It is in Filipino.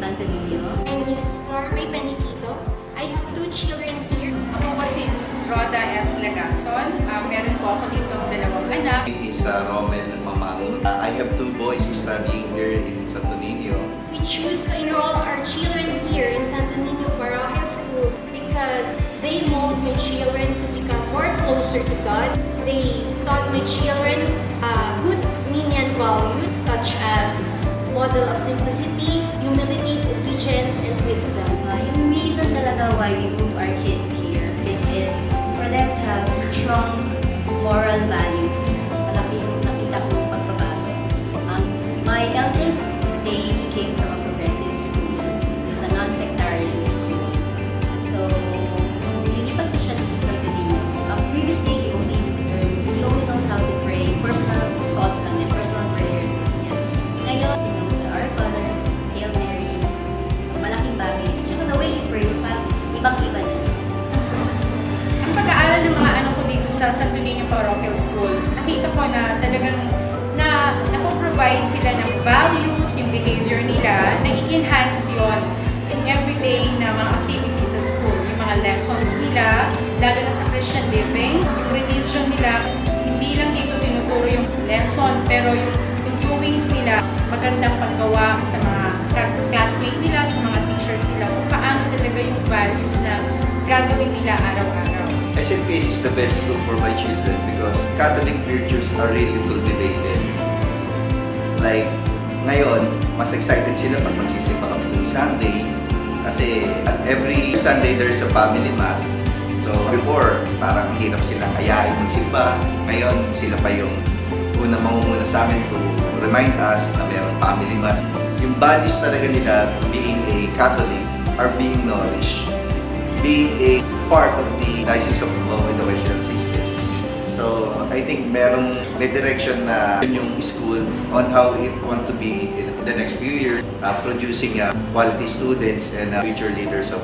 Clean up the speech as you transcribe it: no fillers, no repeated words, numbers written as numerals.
Santo Niño. I'm Mrs. Carmen Paniquito. I have 2 children here. Ako po si Mrs. Roda S. Lagason. Meron po ako ditong 2 anak. He is Romel Mamang. I have 2 boys studying here in Santo Niño. We choose to enroll our children here in Santo Niño Parochial School because they mold my children to become more closer to God. They taught my children good Ninian values such as model of simplicity, humility, obedience, and wisdom. Yung reason talaga why we move our kids here is for them to have strong moral values. Malaki yung nakita kong pagbabago. My eldest, he came from a progressive school. It's a non-sectarian school. So, nilipat ko siya dito sa Santo Niño. Previously, he only knows how to pray. Personal thoughts lang yan, personal prayers lang yan. Ngayon, he knows the Our Father, Hail Mary. So, malaking bagay. Tsaka the way he prays, parang ibang-iba na. Ang pag-aaral ng mga anak ko dito sa Santo Niño Parochial School, nakita ko na talagang na-provide sila ng values, yung behavior nila, na-enhance yon in everyday na mga activities sa school. Yung mga lessons nila, lalo na sa Christian living, yung religion nila, hindi lang dito tinuturo yung lesson, pero yung doings nila, magandang paggawa sa mga classmate nila, sa mga teachers nila, kung paano talaga yung values na gagawin nila araw-araw. SNPS is the best school for my children because Catholic virtues are really cultivated. Like, ngayon, mas excited sila pag magsisimba kami tuwing Sunday kasi at every Sunday there's a family mass. So before, parang hirap silang ayain magsimba. Ngayon, sila pa yung unang mangunguna sa amin to remind us na mayroong family mass. Yung values talaga nila, being a Catholic, are being nourished. Being a part of the Diocese of Cubao educational system. So, I think may direction na yung school on how it want to be in the next few years, producing quality students and future leaders of